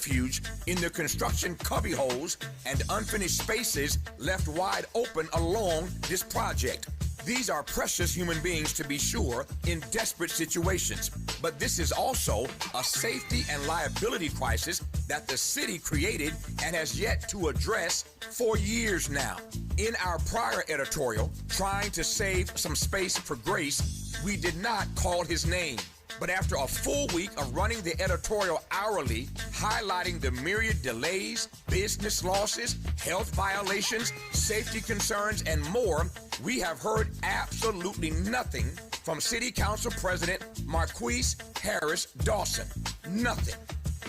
refuge in the construction cubbyholes and unfinished spaces left wide open along this project. These are precious human beings, to be sure, in desperate situations. But this is also a safety and liability crisis that the city created and has yet to address for years now. In our prior editorial, trying to save some space for Grace, we did not call his name. But after a full week of running the editorial hourly, highlighting the myriad delays, business losses, health violations, safety concerns, and more, we have heard absolutely nothing from City Council President Marquise Harris Dawson. Nothing.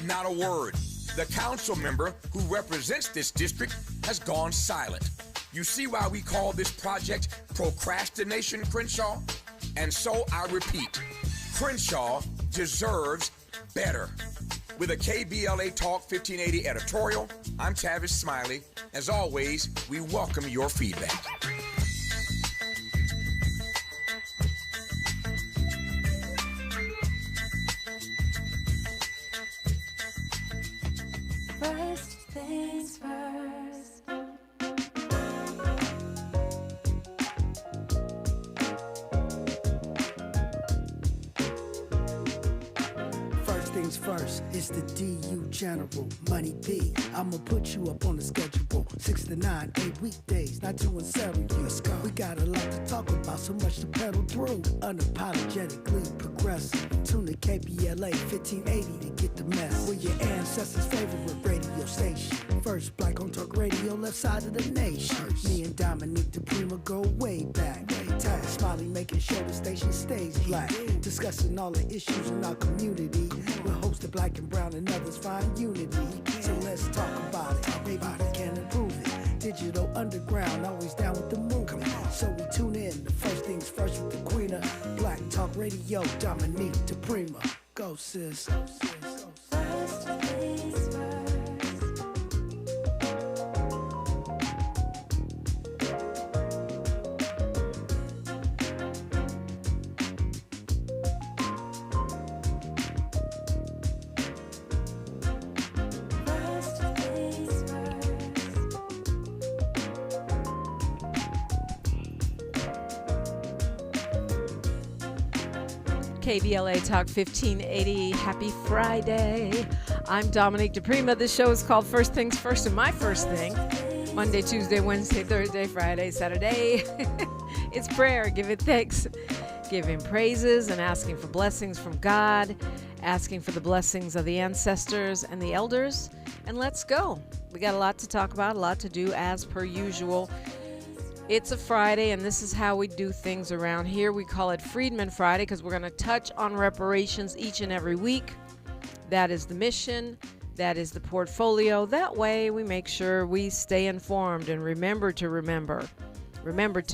Not a word. The council member who represents this district has gone silent. You see why we call this project procrastination, Crenshaw? And so I repeat, Crenshaw deserves better. With a KBLA Talk 1580 editorial, I'm Tavis Smiley. As always, we welcome your feedback. First things first. Things first, it's the DU General, Money B. I'ma put you up on the schedule. 6 to 9, 8 weekdays, not doing serious. We got a lot to talk about, so much to pedal through. Unapologetically progressive. Tune to KBLA 1580 to get the mess. We're your ancestors' favorite radio station. First black on talk radio, left side of the nation. Me and Dominique DePrima go way back. Tag Smiley making sure the station stays black. Discussing all the issues in our community. We're hosted black and brown and others find unity. So let's talk about it. Maybe we can improve it. Digital underground, always down with the move. So we tune in. The first things first with the queen of Black Talk Radio, Dominique DePrima. Go sis. First things first. KBLA Talk 1580. Happy Friday. I'm Dominique DePrima. This show is called First Things First, and my first thing, Monday, Tuesday, Wednesday, Thursday, Friday, Saturday, it's prayer. Give it thanks. Giving praises and asking for blessings from God, asking for the blessings of the ancestors and the elders. And let's go. We got a lot to talk about, a lot to do as per usual. It's a Friday, and this is how we do things around here. We call it Freedman Friday because we're going to touch on reparations each and every week. That is the mission. That is the portfolio. That way we make sure we stay informed and remember to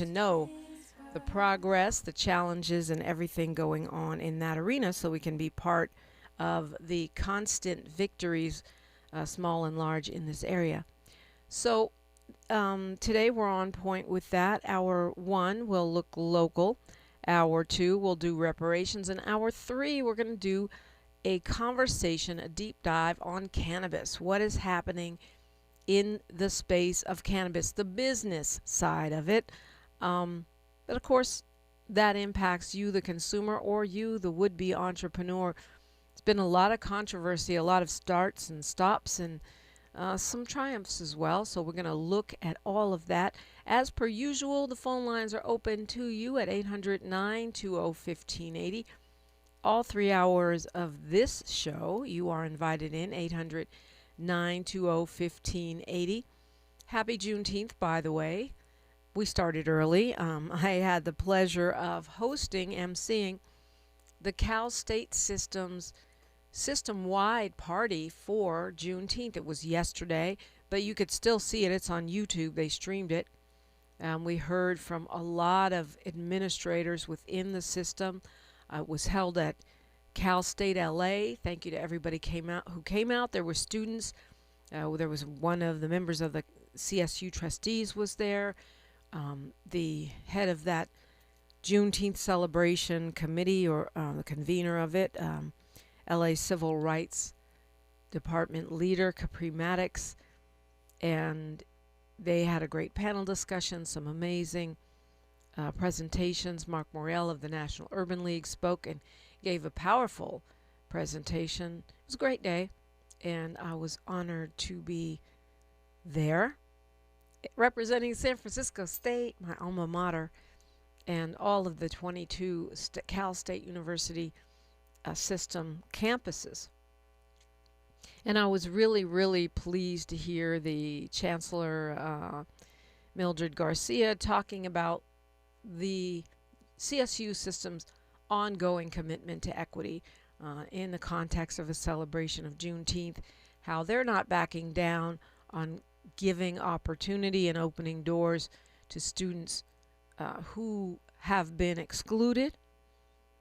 know the progress, the challenges, and everything going on in that arena so we can be part of the constant victories, small and large, in this area. So today we're on point with that. Hour 1 will look local. Hour 2 we'll do reparations. And hour 3 we're going to do a conversation, a deep dive on cannabis. What is happening in the space of cannabis, the business side of it. But of course, that impacts you, the consumer, or you, the would-be entrepreneur. It's been a lot of controversy, a lot of starts and stops, and some triumphs as well. So we're going to look at all of that. As per usual, the phone lines are open to you at 800-920-1580. All 3 hours of this show, you are invited in, 800-920-1580. Happy Juneteenth, by the way. We started early. I had the pleasure of emceeing the Cal State system-wide party for Juneteenth. It was yesterday, but you could still see it. It's on YouTube. They streamed it. We heard from a lot of administrators within the system. It was held at Cal State LA. Thank you to everybody who came out. There were students. There was one of the members of the CSU trustees was there. The head of that Juneteenth celebration committee, or the convener of it, LA Civil Rights department leader, Capri Maddox, and they had a great panel discussion, some amazing presentations. Mark Morrell of the National Urban League spoke and gave a powerful presentation. It was a great day, and I was honored to be there representing San Francisco State, my alma mater, and all of the 22 Cal State University system campuses. And I was really, really pleased to hear the Chancellor Mildred Garcia talking about the CSU system's ongoing commitment to equity in the context of a celebration of Juneteenth, how they're not backing down on giving opportunity and opening doors to students who have been excluded.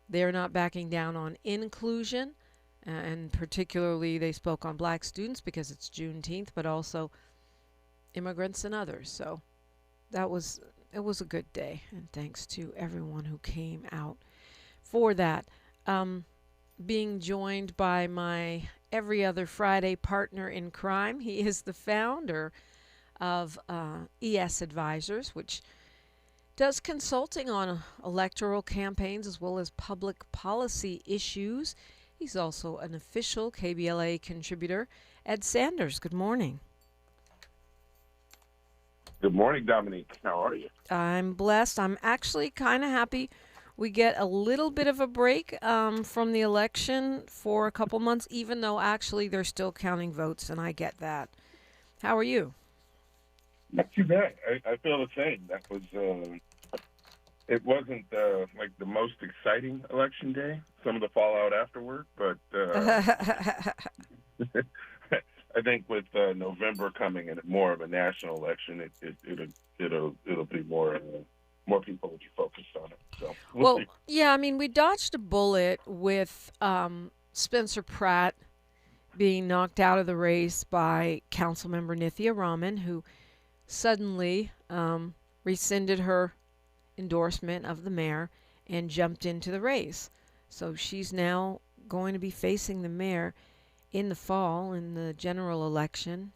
They're not backing down on inclusion, and particularly they spoke on black students because it's Juneteenth, but also immigrants and others. So it was a good day, and thanks to everyone who came out for that. Being joined by my every other Friday partner in crime. He is the founder of ES Advisors, which does consulting on electoral campaigns as well as public policy issues. He's also an official KBLA contributor. Ed Sanders, good morning. Good morning, Dominique. How are you? I'm blessed. I'm actually kind of happy we get a little bit of a break from the election for a couple months, even though actually they're still counting votes, and I get that. How are you? Not too bad. I feel the same. That was, it wasn't like the most exciting election day, some of the fallout afterward, but I think with November coming and more of a national election, it'll be more people will be focused on it. So we'll see. Yeah, I mean, we dodged a bullet with Spencer Pratt being knocked out of the race by Councilmember Nithya Raman, who suddenly rescinded her endorsement of the mayor and jumped into the race. So she's now going to be facing the mayor in the fall in the general election.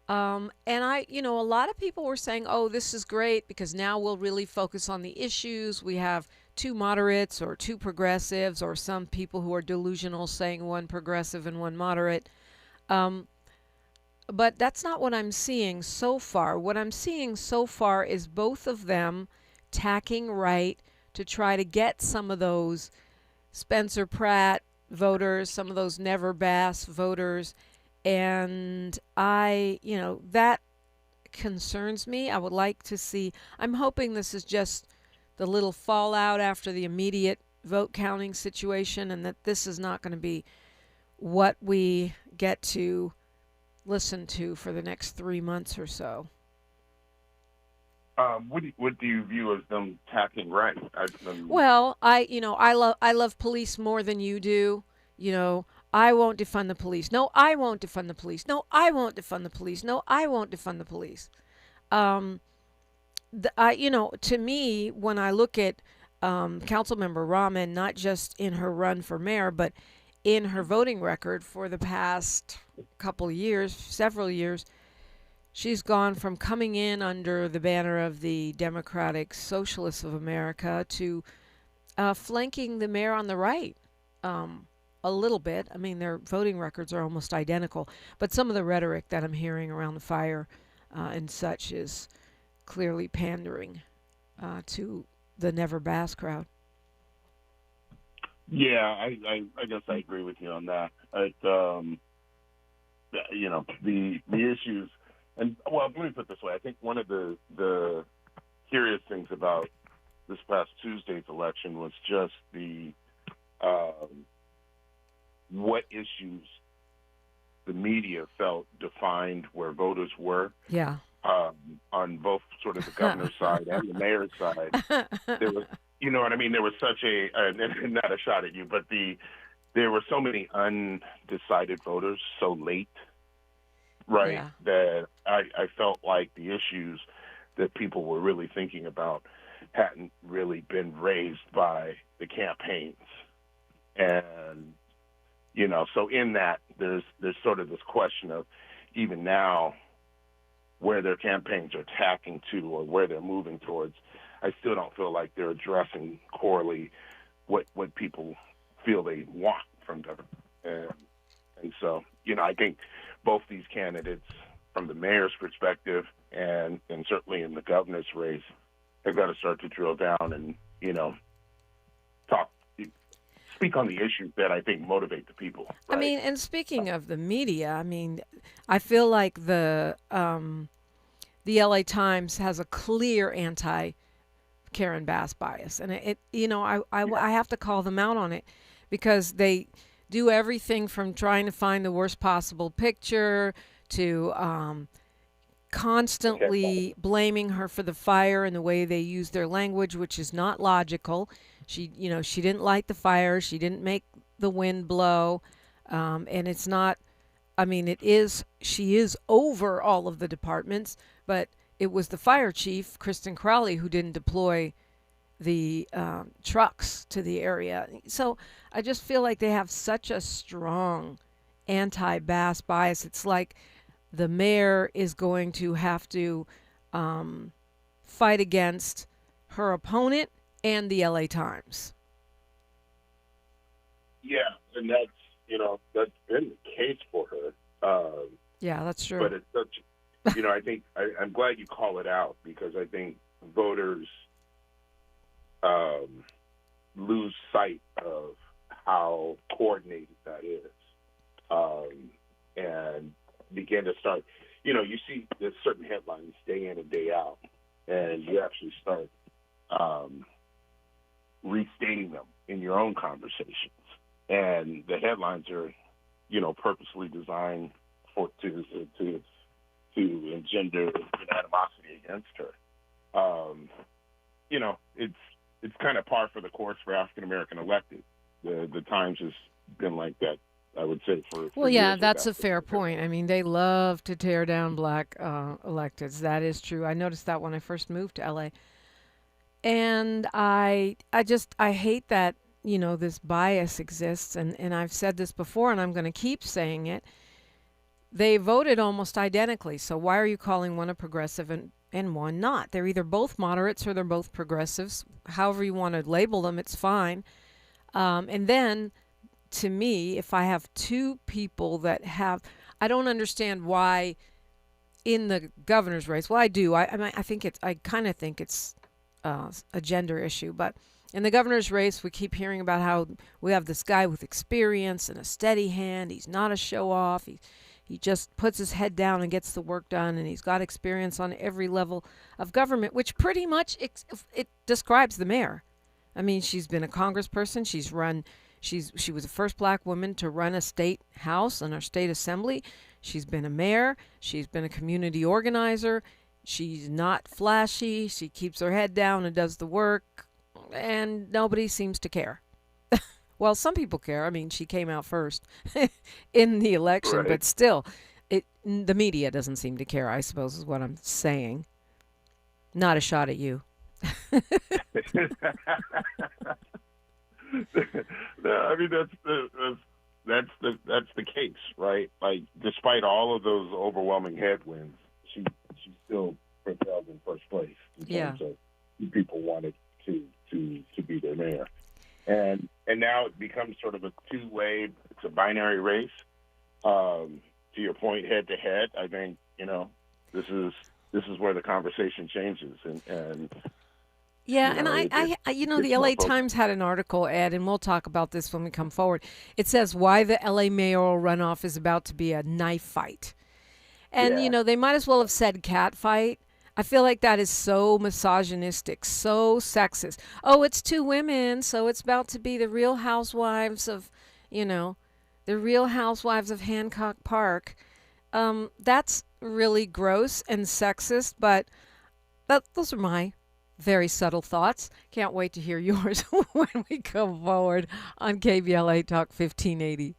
And a lot of people were saying, oh, this is great because now we'll really focus on the issues. We have two moderates or two progressives, or some people who are delusional saying one progressive and one moderate. But that's not what I'm seeing so far. What I'm seeing so far is both of them tacking right to try to get some of those Spencer Pratt voters, some of those Never Bass voters. And that concerns me. I would like to see, I'm hoping this is just the little fallout after the immediate vote counting situation, and that this is not going to be what we get to listen to for the next 3 months or so. What do you view as them tacking right? Well, I love police more than you do. I won't defund the police. No, I won't defund the police. No, I won't defund the police. No, I won't defund the police. To me, when I look at Councilmember Rahman, not just in her run for mayor, but in her voting record for the past several years, she's gone from coming in under the banner of the Democratic Socialists of America to flanking the mayor on the right. A little bit. I mean, their voting records are almost identical, but some of the rhetoric that I'm hearing around the fire and such is clearly pandering to the Never Bass crowd. Yeah, I guess I agree with you on that. The issues, and well, let me put it this way. I think one of the curious things about this past Tuesday's election was just the what issues the media felt defined where voters were. Yeah. On both sort of the governor's side and the mayor's side. There was, you know what I mean? There was such not a shot at you, but there were so many undecided voters so late, right? Yeah. That I felt like the issues that people were really thinking about hadn't really been raised by the campaigns. And So in that, there's sort of this question of even now where their campaigns are tacking to or where they're moving towards. I still don't feel like they're addressing corely what people feel they want from government. And so, I think both these candidates, from the mayor's perspective and certainly in the governor's race, have got to start to drill down and, speak on the issues that I think motivate the people. Right? I mean, and speaking of the media, I feel like the LA Times has a clear anti-Karen Bass bias. And I have to call them out on it because they do everything from trying to find the worst possible picture to constantly blaming her for the fire and the way they use their language, which is not logical. She didn't light the fire. She didn't make the wind blow. And it's not, she is over all of the departments, but it was the fire chief, Kristen Crowley, who didn't deploy the trucks to the area. So I just feel like they have such a strong anti-Bass bias. It's like the mayor is going to have to fight against her opponent and the LA Times. Yeah, and that's been the case for her. Yeah, that's true. But it's such, I think I'm glad you call it out because I think voters lose sight of how coordinated that is, and begin to start. You see there's certain headlines day in and day out, and you actually start restating them in your own conversations. And the headlines are, purposely designed to engender animosity against her. It's kind of par for the course for African American elected. The Times has been like that, I would say, for well, yeah, years. that's a fair point. They love to tear down black electeds. That is true. I noticed that when I first moved to LA. And I hate that, this bias exists. And I've said this before, and I'm going to keep saying it. They voted almost identically. So why are you calling one a progressive and one not? They're either both moderates or they're both progressives. However you want to label them, it's fine. And then, to me, if I have two people that have, I don't understand why in the governor's race. Well, I do. I kind of think it's a gender issue, but in the governor's race, we keep hearing about how we have this guy with experience and a steady hand. He's not a show-off. He just puts his head down and gets the work done, and he's got experience on every level of government, which pretty much it describes the mayor. She's been a congressperson. She was the first black woman to run a state house and our state assembly. She's been a mayor. She's been a community organizer. She's not flashy. She keeps her head down and does the work, and nobody seems to care. Well, some people care. She came out first in the election, right. But still, the media doesn't seem to care, I suppose is what I'm saying. Not a shot at you. No, that's the case, right? Like, despite all of those overwhelming headwinds, she still prevailed in first place in terms of who people wanted to be their mayor. And now it becomes sort of a two-way, it's a binary race. To your point, head to head, I think, this is where the conversation changes. And yeah, and the LA Times had an article, Ed, and we'll talk about this when we come forward. It says why the LA mayoral runoff is about to be a knife fight. And, they might as well have said cat fight. I feel like that is so misogynistic, so sexist. Oh, it's two women, so it's about to be the Real Housewives of, the Real Housewives of Hancock Park. That's really gross and sexist, but those are my very subtle thoughts. Can't wait to hear yours when we come forward on KBLA Talk 1580.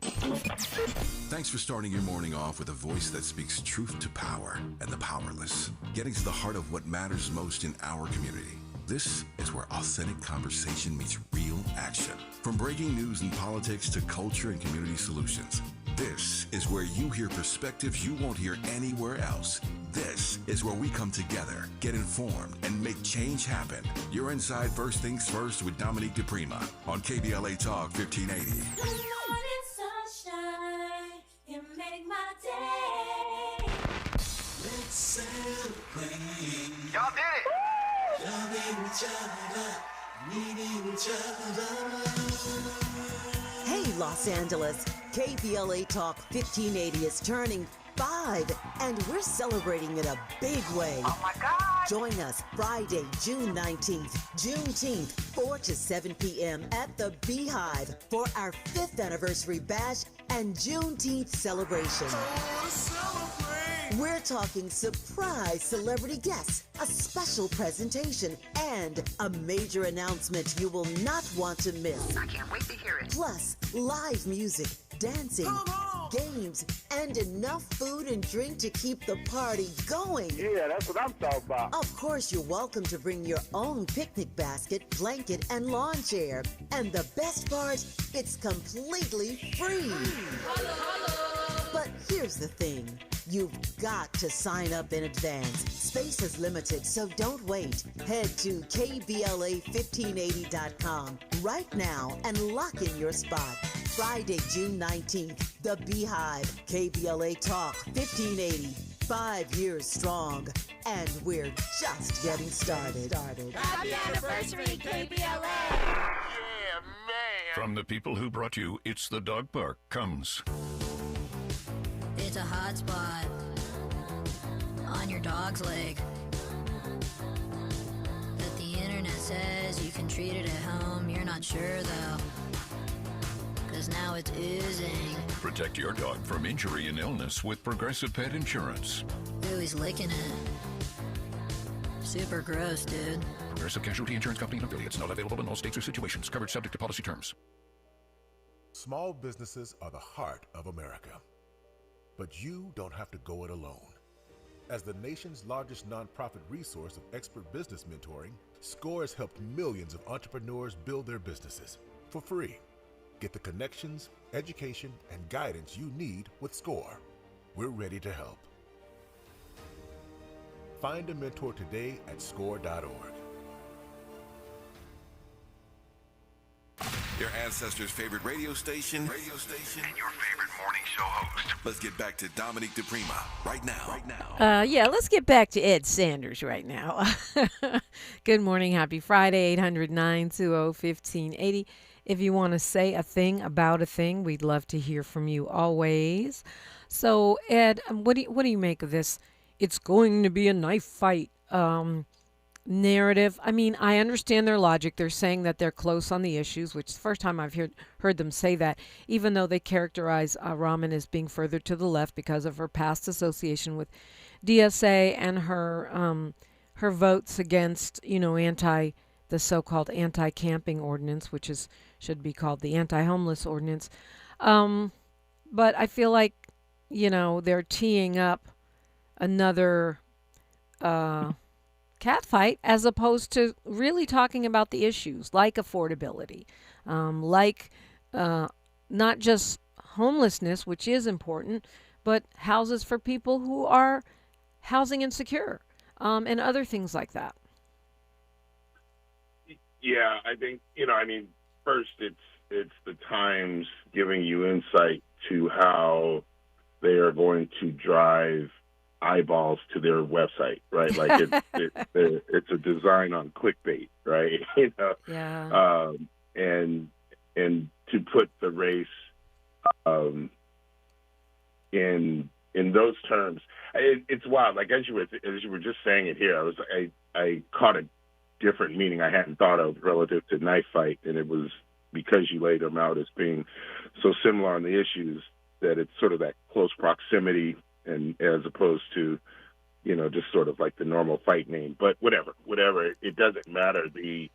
Thanks for starting your morning off with a voice that speaks truth to power and the powerless, getting to the heart of what matters most in our community. This is where authentic conversation meets real action. From breaking news and politics to culture and community solutions. This is where you hear perspectives you won't hear anywhere else. This is where we come together, get informed, and make change happen. You're inside First Things First with Dominique DePrima on KBLA Talk 1580. Good morning, sunshine. You make my day. Let's celebrate. Y'all did it. Loving each other, needing each other. Hey, Los Angeles. KBLA Talk 1580 is turning 5, and we're celebrating in a big way. Oh my God. Join us Friday, June 19th, Juneteenth, 4 to 7 p.m. at the Beehive for our 5th anniversary bash and Juneteenth celebration. We're talking surprise celebrity guests, a special presentation, and a major announcement you will not want to miss. I can't wait to hear it. Plus, live music, dancing, games, and enough food and drink to keep the party going. Yeah, that's what I'm talking about. Of course, you're welcome to bring your own picnic basket, blanket, and lawn chair. And the best part, it's completely free. But here's the thing. You've got to sign up in advance. Space is limited, so don't wait. Head to KBLA1580.com right now and lock in your spot. Friday, June 19th, The Beehive, KBLA Talk 1580. 5 years strong, and we're just getting started. Happy anniversary, KBLA. Yeah, man. From the people who brought you It's the Dog Park comes. It's a hot spot on your dog's leg that the internet says you can treat it at home. You're not sure though, 'cause now it's oozing. Protect your dog from injury and illness with Progressive Pet Insurance. Ooh, he's licking it. Super gross, dude. Progressive Casualty Insurance Company and affiliates. Not available in all states or situations. Coverage subject to policy terms. Small businesses are the heart of America. But you don't have to go it alone. As the nation's largest nonprofit resource of expert business mentoring, SCORE has helped millions of entrepreneurs build their businesses for free. Get the connections, education, and guidance you need with SCORE. We're ready to help. Find a mentor today at score.org. Your ancestors' favorite radio station. And your favorite morning show host. Let's get back to Dominique DePrima right now. Yeah, let's get back to Ed Sanders right now. Good morning. Happy Friday, 800-920-1580. If you want to say a thing about a thing, we'd love to hear from you always. So, Ed, what do you make of this? It's going to be a knife fight narrative. I mean, I understand their logic. They're saying that they're close on the issues, which is the first time I've heard them say that, even though they characterize Rahman as being further to the left because of her past association with DSA and her votes against, the so-called anti-camping ordinance, which should be called the anti-homeless ordinance. But I feel like, they're teeing up another catfight as opposed to really talking about the issues like affordability, like not just homelessness, which is important, but houses for people who are housing insecure, and other things like that. Yeah, I think, first it's the Times giving you insight to how they are going to drive eyeballs to their website, right? Like it's a design on clickbait, right? Yeah. And to put the race in those terms, it's wild. Like as you were just saying it here, I caught a different meaning I hadn't thought of relative to knife fight, and it was because you laid them out as being so similar on the issues that it's sort of that close proximity, and as opposed to, just sort of like the normal fight name. But whatever, it doesn't matter. The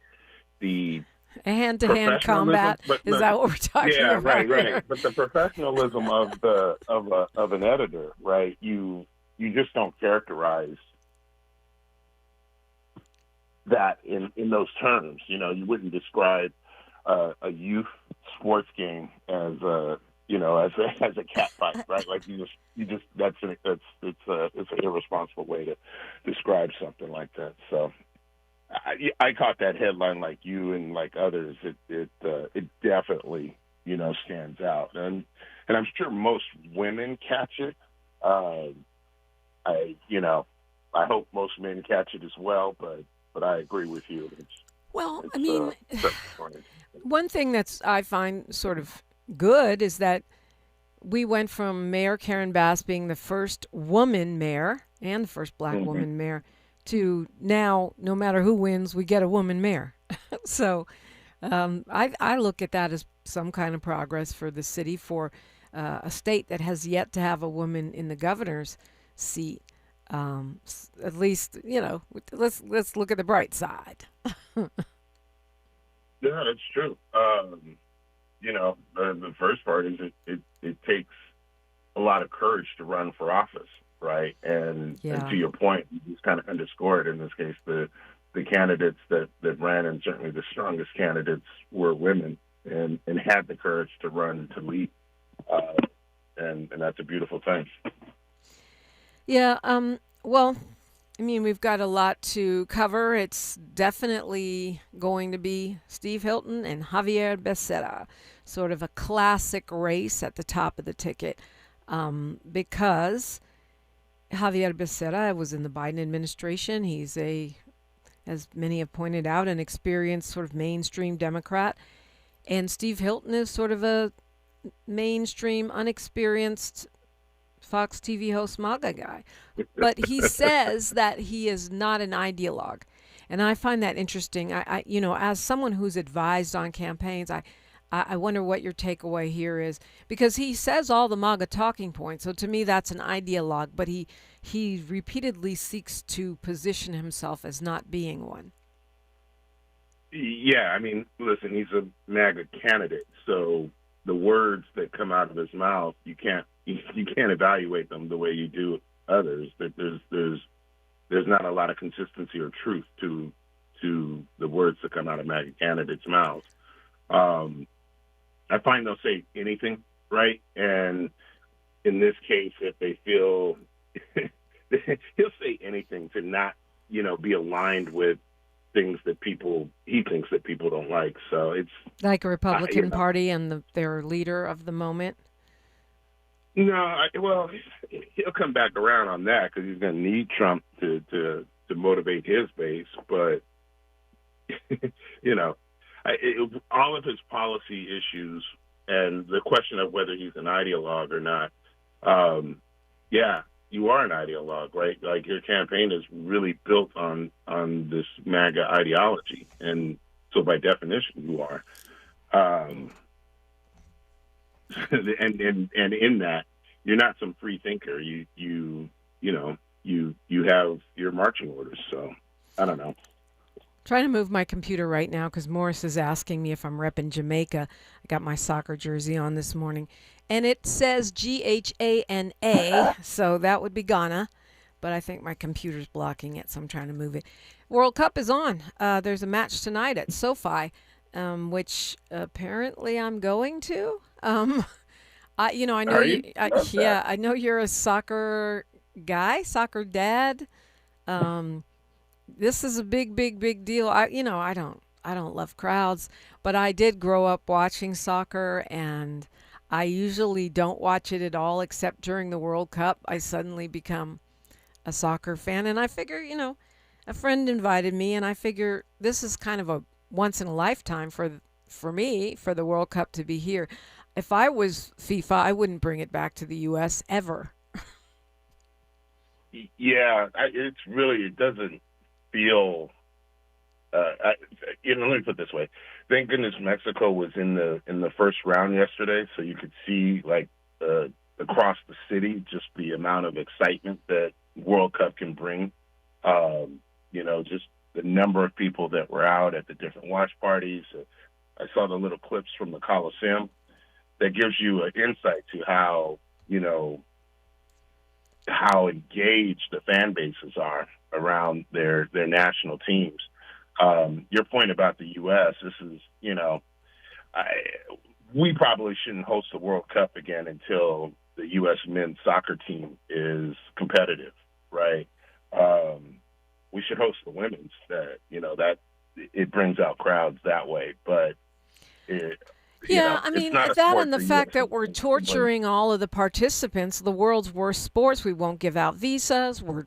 hand-to-hand combat is that what we're talking about? Right. But the professionalism of an editor, right? You just don't characterize that in those terms. You know, you wouldn't describe a youth sports game as a as a cat fight, right? Like you just it's an irresponsible way to describe something like that. So I caught that headline like you and like others. It definitely stands out, and I'm sure most women catch it. I hope most men catch it as well, but I agree with you. I mean, one thing I find sort of good is that we went from Mayor Karen Bass being the first woman mayor and the first black woman mayor to now, no matter who wins, we get a woman mayor. So I look at that as some kind of progress for the city, for a state that has yet to have a woman in the governor's seat. At least, let's look at the bright side. Yeah, that's true. The first part is it takes a lot of courage to run for office, right? And to your point, you just kind of underscored in this case the candidates that ran, and certainly the strongest candidates were women and had the courage to run to lead, and that's a beautiful thing. Yeah. Well, I mean, we've got a lot to cover. It's definitely going to be Steve Hilton and Javier Becerra, sort of a classic race at the top of the ticket, because Javier Becerra was in the Biden administration. He's as many have pointed out, an experienced sort of mainstream Democrat. And Steve Hilton is sort of a mainstream, unexperienced Fox TV host MAGA guy. But he says that he is not an ideologue. And I find that interesting. I as someone who's advised on campaigns, I wonder what your takeaway here is, because he says all the MAGA talking points. So to me, that's an ideologue, but he repeatedly seeks to position himself as not being one. Yeah, I mean, listen, he's a MAGA candidate, so the words that come out of his mouth, you can't evaluate them the way you do others. There's not a lot of consistency or truth to the words that come out of MAGA candidates' mouths. I find they'll say anything, right? And in this case, if they feel he'll say anything to not, be aligned with things that he thinks that people don't like. So it's like a Republican Party and their leader of the moment. No, he'll come back around on that because he's going to need Trump to motivate his base. But all of his policy issues and the question of whether he's an ideologue or not. You are an ideologue, right? Like your campaign is really built on this MAGA ideology, and so by definition, you are. And in that, you're not some free thinker. You have your marching orders. So I don't know. Trying to move my computer right now because Morris is asking me if I'm repping Jamaica. I got my soccer jersey on this morning, and it says Ghana, so that would be Ghana, but I think my computer's blocking it, so I'm trying to move it. World Cup is on. There's a match tonight at SoFi, which apparently I'm going to. I know you're a soccer guy, soccer dad. This is a big deal. I don't love crowds, but I did grow up watching soccer, and I usually don't watch it at all except during the World Cup. I suddenly become a soccer fan, and I figure, a friend invited me, and I figure this is kind of a once in a lifetime for me, for the World Cup to be here. If I was FIFA, I wouldn't bring it back to the U.S. ever. Yeah, it doesn't feel. Let me put it this way. Thank goodness Mexico was in the first round yesterday, so you could see across the city just the amount of excitement that World Cup can bring. Just the number of people that were out at the different watch parties. I saw the little clips from the Coliseum. That gives you an insight to how engaged the fan bases are around their national teams. Your point about the U.S., this is, we probably shouldn't host the World Cup again until the U.S. men's soccer team is competitive, right? We should host the women's. That it brings out crowds that way, but I mean, that and the fact that we're torturing all of the participants, the world's worst sports. We won't give out visas. We're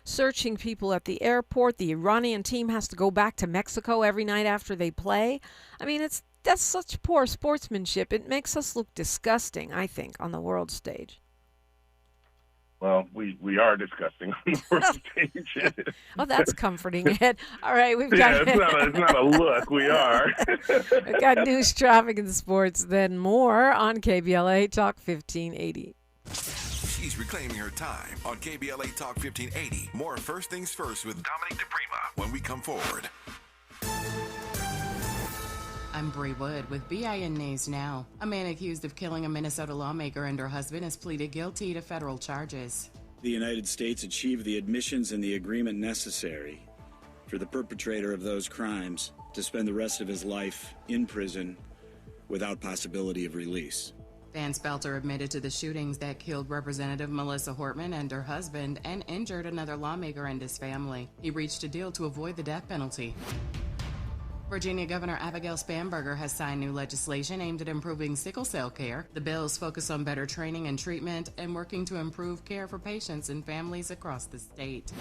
searching people at the airport. The Iranian team has to go back to Mexico every night after they play. I mean, that's such poor sportsmanship. It makes us look disgusting, I think, on the world stage. Well, we are disgusting on the world stage. Oh, that's comforting, Ed. All right, we've got... it's not a look. We are. We've got news, traffic, and sports, then more on KBLA Talk 1580. She's reclaiming her time on KBLA Talk 1580. More First Things First with Dominique DePrima when we come forward. I'm Bree Wood with BIN News Now. A man accused of killing a Minnesota lawmaker and her husband has pleaded guilty to federal charges. The United States achieved the admissions and the agreement necessary for the perpetrator of those crimes to spend the rest of his life in prison without possibility of release. Van Spelter admitted to the shootings that killed Representative Melissa Hortman and her husband and injured another lawmaker and his family. He reached a deal to avoid the death penalty. Virginia Governor Abigail Spanberger has signed new legislation aimed at improving sickle cell care. The bills focus on better training and treatment and working to improve care for patients and families across the state.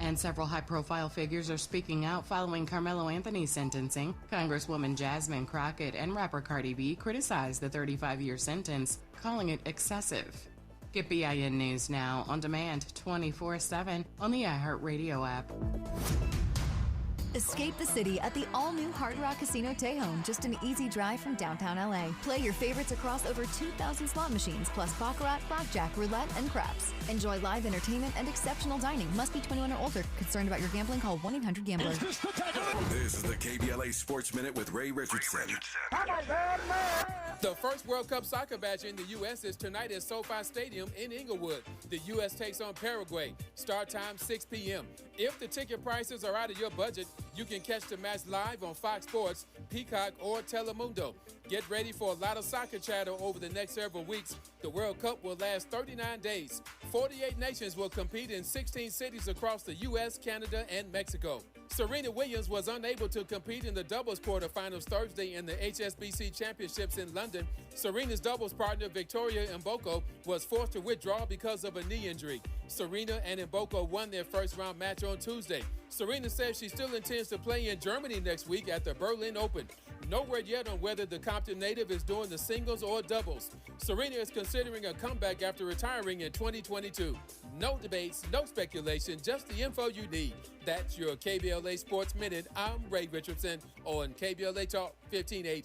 And several high-profile figures are speaking out following Carmelo Anthony's sentencing. Congresswoman Jasmine Crockett and rapper Cardi B criticized the 35-year sentence, calling it excessive. Get BIN News Now on demand 24/7 on the iHeartRadio app. Escape the city at the all-new Hard Rock Casino Tejon, just an easy drive from downtown LA. Play your favorites across over 2,000 slot machines, plus baccarat, blackjack, roulette, and craps. Enjoy live entertainment and exceptional dining. Must be 21 or older. Concerned about your gambling? Call 1-800-GAMBLER. This is the KBLA Sports Minute with Ray Richardson. The first World Cup soccer match in the U.S. is tonight at SoFi Stadium in Inglewood. The U.S. takes on Paraguay. Start time 6 p.m. If the ticket prices are out of your budget, you can catch the match live on Fox Sports, Peacock, or Telemundo. Get ready for a lot of soccer chatter over the next several weeks. The World Cup will last 39 days. 48 nations will compete in 16 cities across the U.S., Canada, and Mexico. Serena Williams was unable to compete in the doubles quarterfinals Thursday in the HSBC Championships in London. Serena's doubles partner, Victoria Mboko, was forced to withdraw because of a knee injury. Serena and Mboko won their first-round match on Tuesday. Serena says she still intends to play in Germany next week at the Berlin Open. No word yet on whether the Compton native is doing the singles or doubles. Serena is considering a comeback after retiring in 2022. No debates, no speculation, just the info you need. That's your KBLA Sports Minute. I'm Ray Richardson on KBLA Talk 1580.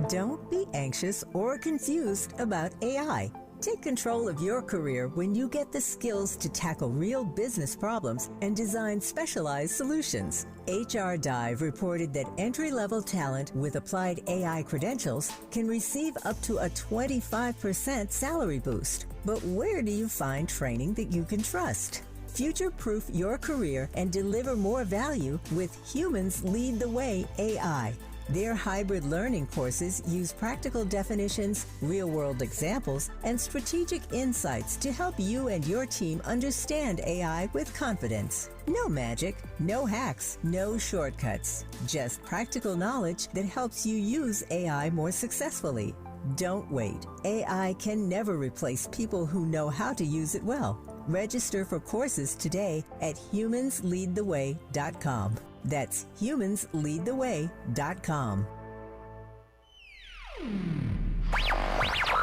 Don't be anxious or confused about AI. Take control of your career when you get the skills to tackle real business problems and design specialized solutions. HR Dive reported that entry-level talent with applied AI credentials can receive up to a 25% salary boost. But where do you find training that you can trust? Future-proof your career and deliver more value with Humans Lead the Way AI. Their hybrid learning courses use practical definitions, real-world examples, and strategic insights to help you and your team understand AI with confidence. No magic, no hacks, no shortcuts. Just practical knowledge that helps you use AI more successfully. Don't wait. AI can never replace people who know how to use it well. Register for courses today at humansleadtheway.com. That's humansleadtheway.com.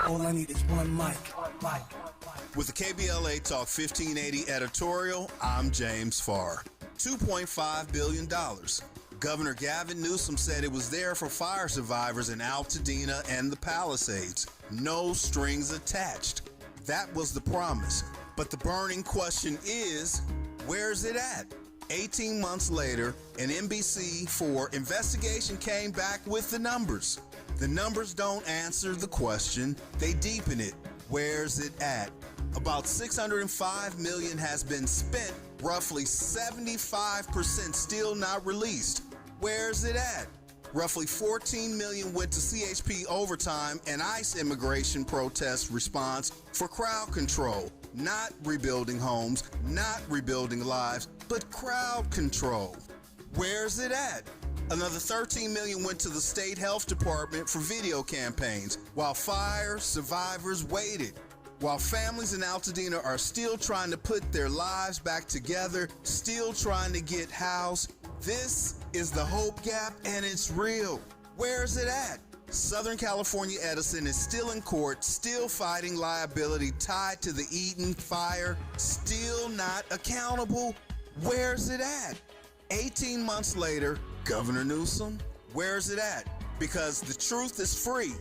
All I need is one mic. With the KBLA Talk 1580 editorial, I'm James Farr. $2.5 billion. Governor Gavin Newsom said it was there for fire survivors in Altadena and the Palisades. No strings attached. That was the promise. But the burning question is, where's it at? 18 months later, an NBC4 investigation came back with the numbers. The numbers don't answer the question, they deepen it. Where's it at? About $605 million has been spent, Roughly 75% still not released. Where's it at? Roughly 14 million went to CHP overtime and ICE immigration protest response for crowd control. Not rebuilding homes, not rebuilding lives, but crowd control. Where's it at? Another 13 million went to the state health department for video campaigns while fire survivors waited. While families in Altadena are still trying to put their lives back together, still trying to get housed, this is the hope gap and it's real. Where's it at? Southern California Edison is still in court, still fighting liability tied to the Eaton fire, still not accountable. Where's it at? 18 months later, Governor Newsom, where's it at? Because the truth is free,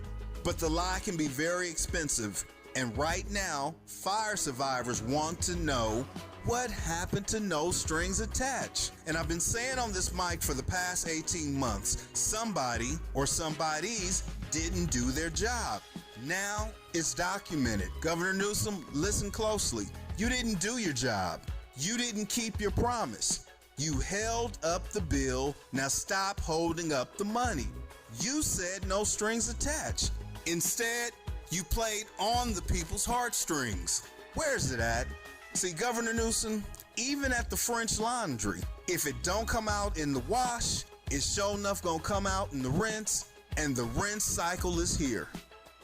but the lie can be very expensive. And right now, fire survivors want to know what happened to no strings attached. And I've been saying on this mic for the past 18 months, somebody or somebodies didn't do their job. Now it's documented. Governor Newsom, listen closely. You didn't do your job. You didn't keep your promise. You held up the bill. Now stop holding up the money. You said no strings attached. Instead, you played on the people's heartstrings. Where's it at? See, Governor Newsom, even at the French Laundry, if it don't come out in the wash, it's sure enough gonna come out in the rinse, and the rinse cycle is here.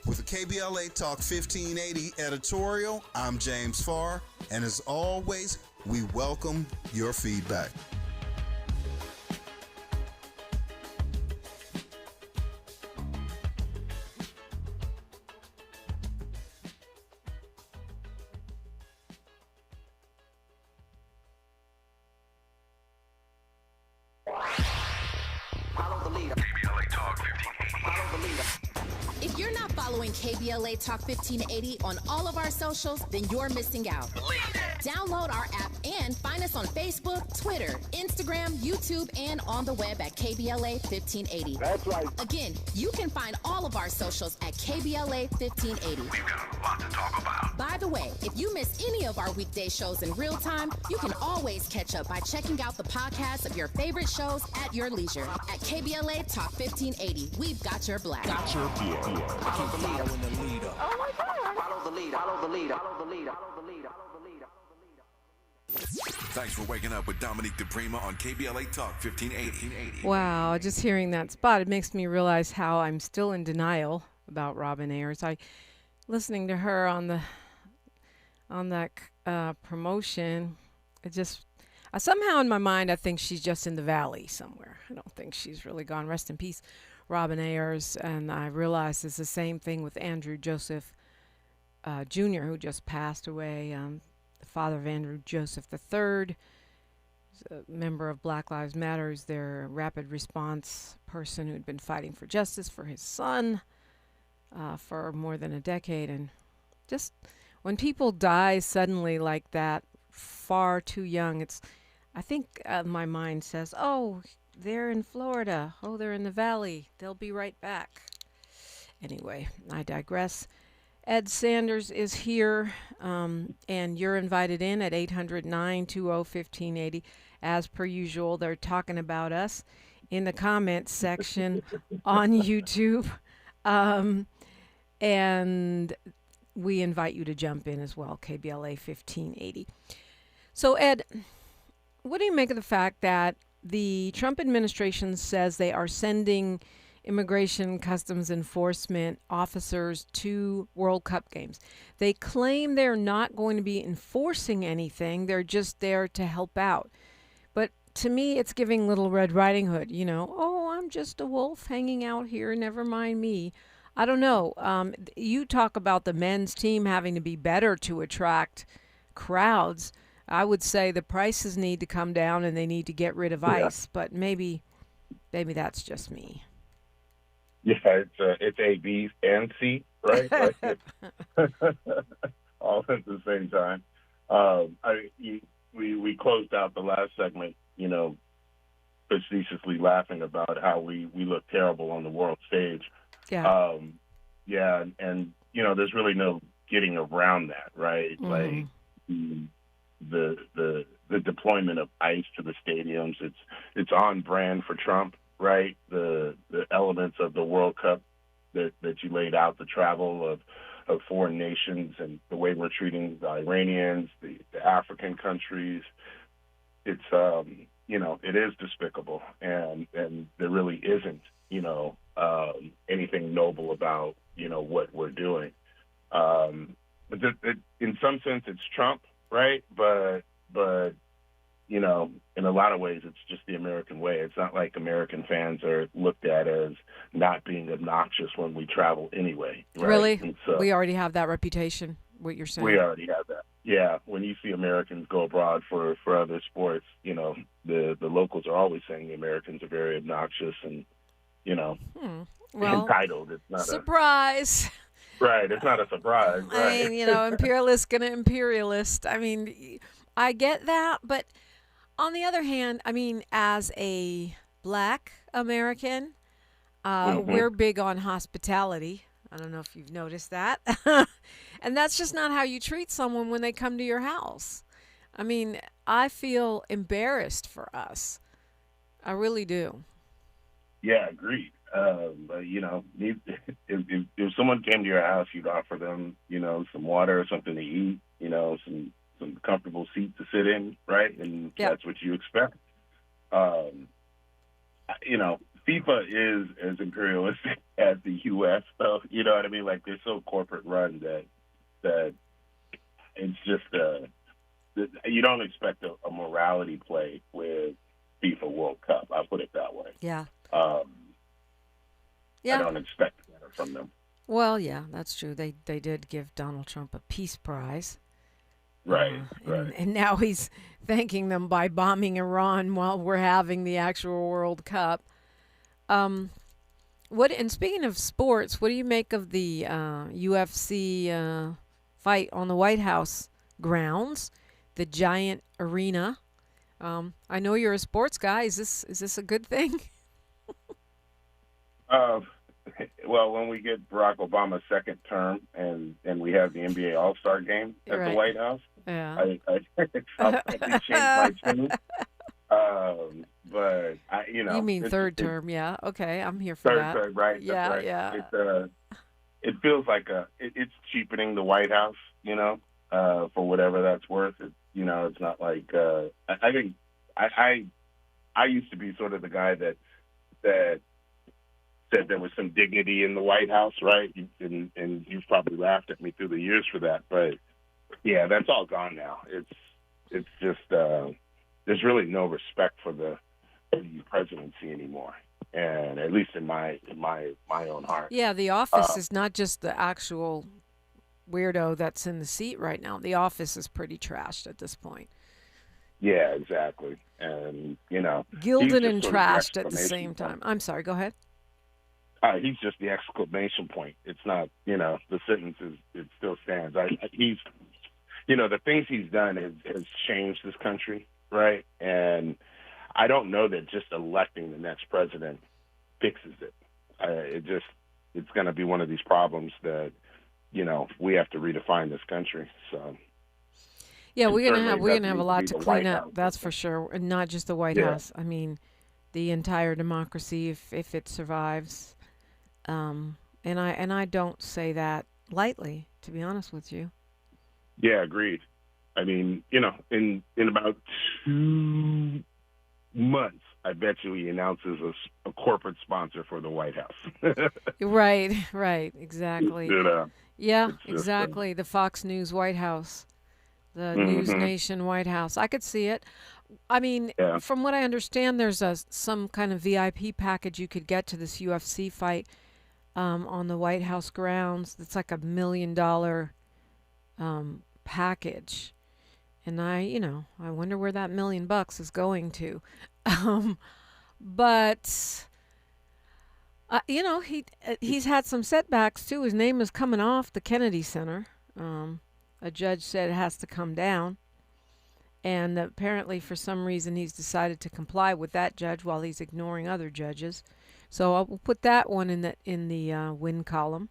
With the KBLA Talk 1580 editorial, I'm James Farr, and as always, we welcome your feedback. If you're not following KBLA Talk 1580 on all of our socials, then you're missing out. Download our app and find us on Facebook, Twitter, Instagram, YouTube, and on the web at KBLA 1580. That's right. Again, you can find all of our socials at KBLA 1580. We've got a lot to talk about. By the way, if you miss any of our weekday shows in real time, you can always catch up by checking out the podcast of your favorite shows at your leisure. At KBLA Talk 1580, we've got your black. Got your beer. Keep following the leader. Oh my God. Follow the leader. Follow the leader. Follow the leader. Follow the leader. Follow the leader. Thanks for waking up with Dominique DePrima on KBLA Talk 1580. Wow, just hearing that spot, it makes me realize how I'm still in denial about Robin Ayers. Listening to her on that promotion, it just somehow in my mind I think she's just in the valley somewhere. I don't think she's really gone. Rest in peace, Robin Ayers. And I realize it's the same thing with Andrew Joseph Jr., who just passed away. The father of Andrew Joseph III, a member of Black Lives Matter, who's their rapid response person who'd been fighting for justice for his son for more than a decade. And just when people die suddenly like that, far too young, I think my mind says, oh, they're in Florida. Oh, they're in the valley. They'll be right back. Anyway, I digress. Ed Sanders is here, and you're invited in at 800-920-1580. As per usual, they're talking about us in the comments section on YouTube. And we invite you to jump in as well, KBLA 1580. So, Ed, what do you make of the fact that the Trump administration says they are sending Immigration Customs Enforcement officers to World Cup games? They claim they're not going to be enforcing anything. They're just there to help out. But to me, it's giving Little Red Riding Hood, oh, I'm just a wolf hanging out here. Never mind me. I don't know. You talk about the men's team having to be better to attract crowds. I would say the prices need to come down and they need to get rid of ICE, but maybe that's just me. Yeah, it's A, B, and C, right? All at the same time. We closed out the last segment, facetiously laughing about how we look terrible on the world stage. Yeah. And there's really no getting around that, right? Mm-hmm. Like the the deployment of ICE to the stadiums. It's on brand for Trump, right? The elements of the World Cup that you laid out, the travel of foreign nations and the way we're treating the Iranians, the African countries. It's it is despicable, and there really isn't anything noble about what we're doing. But in some sense, it's Trump, right? But in a lot of ways, it's just the American way. It's not like American fans are looked at as not being obnoxious when we travel anyway. Right? Really? So, we already have that reputation, what you're saying. We already have that. Yeah. When you see Americans go abroad for other sports, the locals are always saying the Americans are very obnoxious and, entitled. It's not surprise. Right. It's not a surprise. Right. I mean, imperialist gonna imperialist. I mean, I get that, but on the other hand, I mean, as a Black American, we're big on hospitality. I don't know if you've noticed that. And that's just not how you treat someone when they come to your house. I mean, I feel embarrassed for us. I really do. Yeah, agreed. If someone came to your house, you'd offer them, some water or something to eat, some comfortable seat to sit in, right? And that's what you expect. FIFA is as imperialistic as the U.S., so you know what I mean? Like, they're so corporate run that it's just you don't expect a morality play with FIFA World Cup. I'll put it that way. Yeah. I don't expect that from them. Well, yeah, that's true. They did give Donald Trump a peace prize. Right, and now he's thanking them by bombing Iran while we're having the actual World Cup. And speaking of sports, what do you make of the UFC fight on the White House grounds, the giant arena? I know you're a sports guy. Is this a good thing? Well, when we get Barack Obama's second term and we have the NBA All-Star game at the White House, I'll probably change my tune. But you mean third term? Yeah. Okay, I'm here for that. Third term, right? Yeah, right. yeah. It feels like it's cheapening the White House, for whatever that's worth. It's not like I think I used to be sort of the guy that said there was some dignity in the White House, right? And you've probably laughed at me through the years for that, but yeah, that's all gone now. It's just there's really no respect for the presidency anymore, and at least in my own heart. Yeah, the office is not just the actual weirdo that's in the seat right now. The office is pretty trashed at this point. Yeah, exactly, and gilded and trashed at the same time. I'm sorry. Go ahead. He's just the exclamation point. It's not, the sentence it still stands. He's, the things he's done has changed this country, right? And I don't know that just electing the next president fixes it. It's going to be one of these problems that, we have to redefine this country. So. Yeah, we're gonna have a lot to clean up. That's for sure, and not just the White House. I mean, the entire democracy, if it survives. And I don't say that lightly, to be honest with you. Yeah, agreed. I mean, in about 2 months, I bet you he announces a corporate sponsor for the White House. Right, exactly. Yeah, exactly. The Fox News White House, the News Nation White House. I could see it. I mean, from what I understand, there's some kind of VIP package you could get to this UFC fight on the White House grounds. It's like $1 million package. And I wonder where that $1 million is going to. But he's had some setbacks too. His name is coming off the Kennedy Center. A judge said it has to come down. And apparently, for some reason, he's decided to comply with that judge while he's ignoring other judges. So I'll put that one in the win column.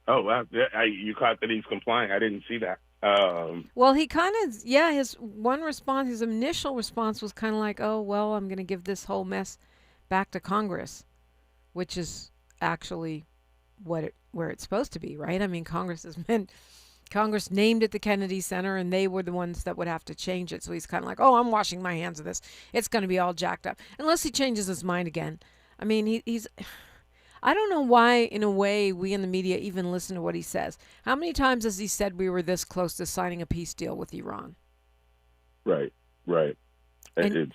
Oh, wow. You caught that he's complying. I didn't see that. Well, he kind of, his initial response was kind of like, oh, well, I'm going to give this whole mess back to Congress, which is actually where it's supposed to be, right? I mean, Congress named it the Kennedy Center, and they were the ones that would have to change it. So he's kind of like, oh, I'm washing my hands of this. It's going to be all jacked up. Unless he changes his mind again. I mean, he's... I don't know why, in a way, we in the media even listen to what he says. How many times has he said we were this close to signing a peace deal with Iran? Right. It's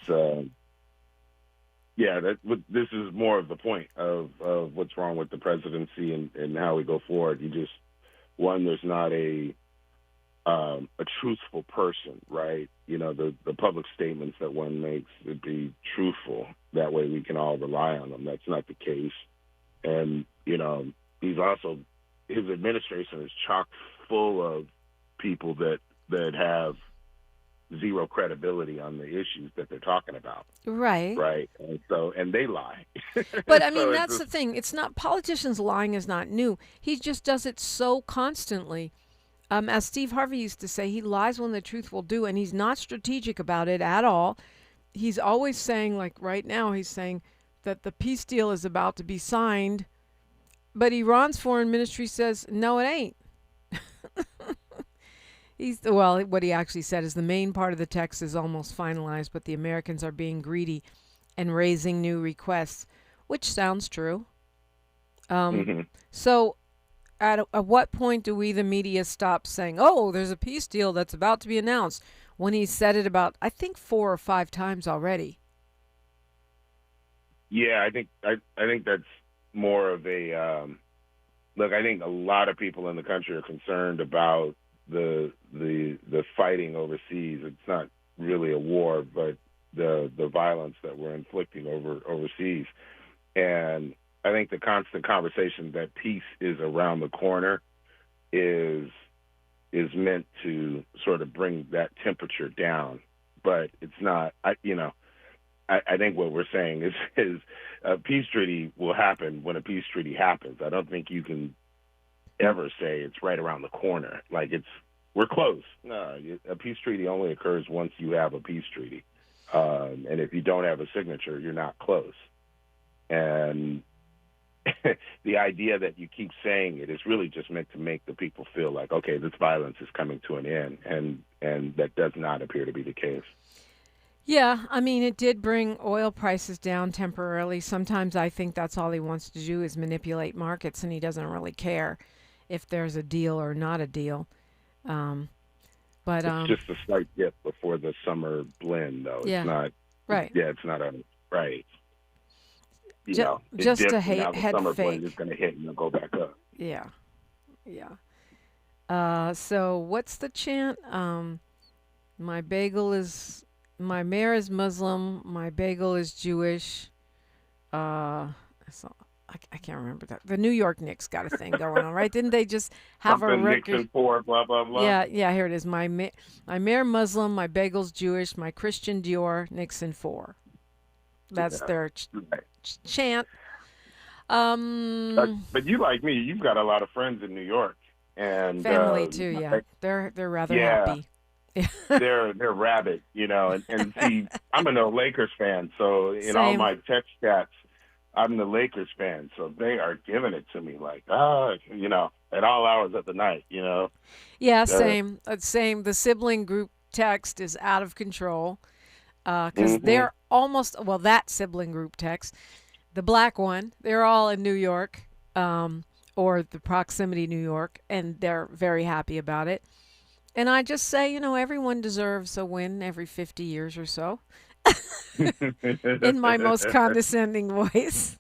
this is more of the point of what's wrong with the presidency and how we go forward. There's not a truthful person, right? The public statements that one makes would be truthful. That way we can all rely on them. That's not the case. And, his administration is chock full of people that have zero credibility on the issues that they're talking about. Right. Right. And they lie. But I mean, that's the thing. It's not, politicians lying is not new. He just does it so constantly. As Steve Harvey used to say, he lies when the truth will do, and he's not strategic about it at all. He's always saying, like right now, he's saying that the peace deal is about to be signed, but Iran's foreign ministry says, no, it ain't. What he actually said is the main part of the text is almost finalized, but the Americans are being greedy and raising new requests, which sounds true. So at what point do we, the media, stop saying, oh, there's a peace deal that's about to be announced, when he said it about, I think, 4 or 5 times already? Yeah, I think that's more of a look. I think a lot of people in the country are concerned about the fighting overseas. It's not really a war, but the violence that we're inflicting overseas. And I think the constant conversation that peace is around the corner is meant to sort of bring that temperature down, but it's not. I think what we're saying is a peace treaty will happen when a peace treaty happens. I don't think you can ever say it's right around the corner. Like we're close. No, a peace treaty only occurs once you have a peace treaty. And if you don't have a signature, you're not close. And the idea that you keep saying it is really just meant to make the people feel like, okay, this violence is coming to an end. And that does not appear to be the case. Yeah, I mean, it did bring oil prices down temporarily. Sometimes I think that's all he wants to do is manipulate markets, and he doesn't really care if there's a deal or not a deal. It's just a slight dip before the summer blend, though. Yeah, it's not right. Yeah, it's not a right. Just a head summer fake. blend is going to hit and it'll go back up. Yeah. So what's the chant? My mayor is Muslim. My bagel is Jewish. I can't remember that. The New York Knicks got a thing going on, right? Didn't they just have Something a record? Knicks in 4, blah blah blah. Yeah. Here it is. My mayor Muslim. My bagel's Jewish. My Christian Dior. Knicks in 4. That's their chant. But you, like me, you've got a lot of friends in New York and family too. Yeah, they're rather happy. they're rabid, and see, I'm a Lakers fan, so in all my text chats, I'm the Lakers fan, so they are giving it to me like, at all hours of the night, Yeah, same. The sibling group text is out of control because they're almost, that sibling group text, the black one, they're all in New York or the proximity New York, and they're very happy about it. And I just say, everyone deserves a win every 50 years or so. In my most condescending voice.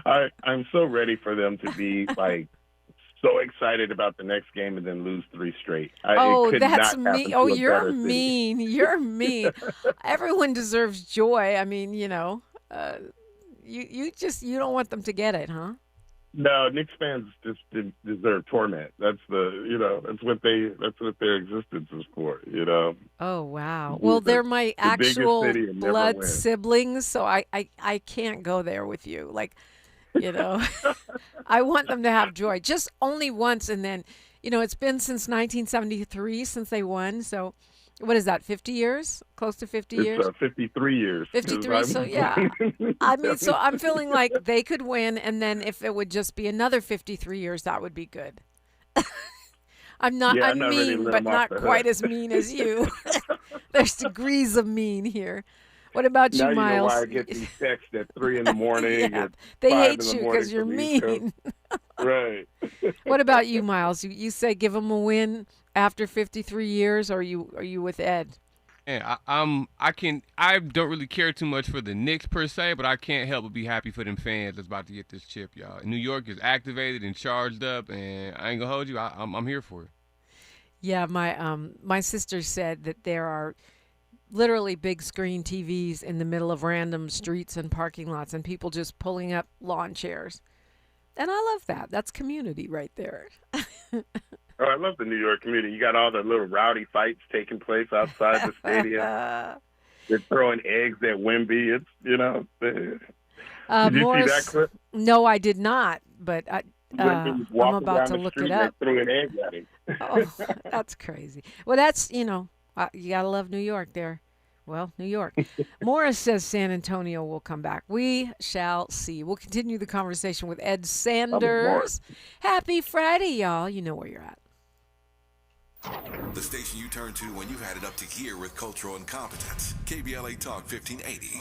I'm so ready for them to be so excited about the next game and then lose 3 straight. That's me. Oh, you're mean. You're mean. Everyone deserves joy. I mean, you don't want them to get it, huh? No, Knicks fans just deserve torment. That's that's what their existence is for, Oh, wow. Well, they're my actual blood siblings, so I can't go there with you. I want them to have joy just only once, and then, It's been since 1973 since they won. So what is that, 50 years? Close to 50 years? It's 53 years. 53, so yeah. I mean, so I'm feeling like they could win, and then if it would just be another 53 years, that would be good. I'm mean, but not quite as mean as you. There's degrees of mean here. What about you, Miles? Miles? You know why I get these texts at 3 in the morning. Yeah, at they 5 hate in the you morning because you're from the East Coast. mean. Right. What about you, Miles? You say give them a win after 53 years, or are you with Ed? Yeah, I don't really care too much for the Knicks per se, but I can't help but be happy for them fans that's about to get this chip, y'all. New York is activated and charged up, and I ain't gonna hold you. I'm here for it. Yeah, my sister said that there are literally big screen TVs in the middle of random streets and parking lots, and people just pulling up lawn chairs. And I love that. That's community right there. Oh, I love the New York community. You got all the little rowdy fights taking place outside the stadium. They're throwing eggs at Wemby. It's, Did you Morris, see that clip? No, I did not, but I'm about to look it up. They threw an egg at him. Oh, that's crazy. Well, that's, you got to love New York there. Well, New York. Morris says San Antonio will come back. We shall see. We'll continue the conversation with Ed Sanders. Happy Friday, y'all. You know where you're at. The station you turn to when you've had it up to here with cultural incompetence. KBLA Talk 1580.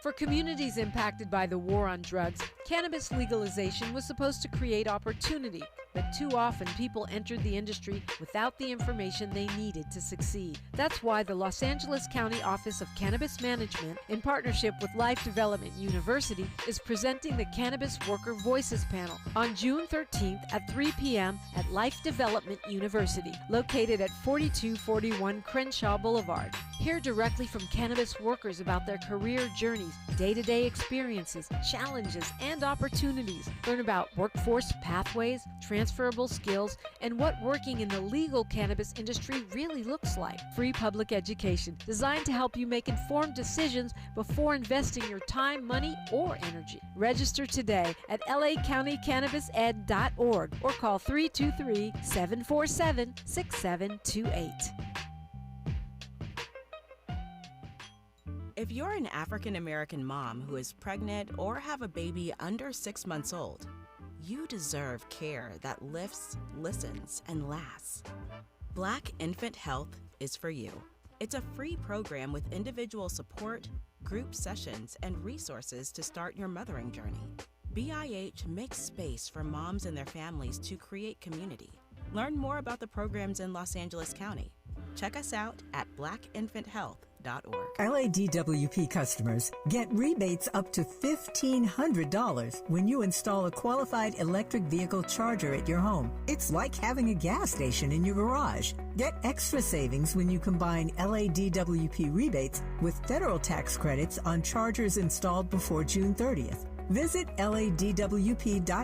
For communities impacted by the war on drugs, cannabis legalization was supposed to create opportunity, but too often people entered the industry without the information they needed to succeed. That's why the Los Angeles County Office of Cannabis Management, in partnership with Life Development University, is presenting the Cannabis Worker Voices Panel on June 13th at 3 p.m. at Life Development University, located at 4241 Crenshaw Boulevard. Hear directly from cannabis workers about their career journeys, day-to-day experiences, challenges, and opportunities. Learn about workforce pathways, transferable skills, and what working in the legal cannabis industry really looks like. Free public education designed to help you make informed decisions before investing your time, money, or energy. Register today at lacountycannabised.org or call 323-747-6728. If you're an African American mom who is pregnant or have a baby under 6 months old, you deserve care that lifts, listens, and lasts. Black Infant Health is for you. It's a free program with individual support, group sessions, and resources to start your mothering journey. BIH makes space for moms and their families to create community. Learn more about the programs in Los Angeles County. Check us out at blackinfanthealth.org. LADWP customers get rebates up to $1,500 when you install a qualified electric vehicle charger at your home. It's like having a gas station in your garage. Get extra savings when you combine LADWP rebates with federal tax credits on chargers installed before June 30th. Visit ladwp.com/EV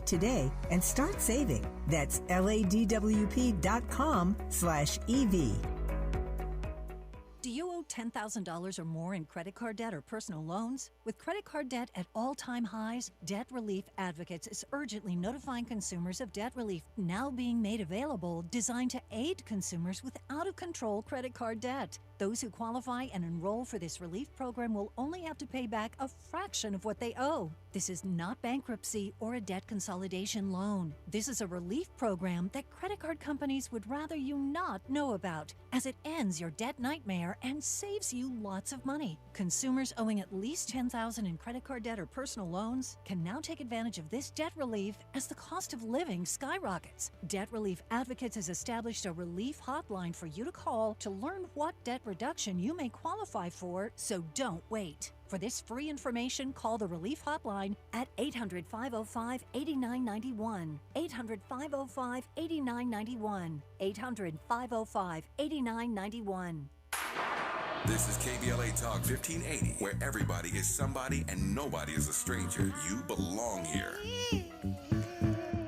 today and start saving. That's ladwp.com/EV. Do you owe $10,000 or more in credit card debt or personal loans? With credit card debt at all-time highs, Debt Relief Advocates is urgently notifying consumers of debt relief now being made available, designed to aid consumers with out-of-control credit card debt. Those who qualify and enroll for this relief program will only have to pay back a fraction of what they owe. This is not bankruptcy or a debt consolidation loan. This is a relief program that credit card companies would rather you not know about, as it ends your debt nightmare and saves you lots of money. Consumers owing at least $10,000 in credit card debt or personal loans can now take advantage of this debt relief as the cost of living skyrockets. Debt Relief Advocates has established a relief hotline for you to call to learn what debt reduction you may qualify for, so don't wait. For this free information, call the Relief Hotline at 800-505-8991. 800-505-8991. 800-505-8991. This is KBLA Talk 1580, where everybody is somebody and nobody is a stranger. You belong here.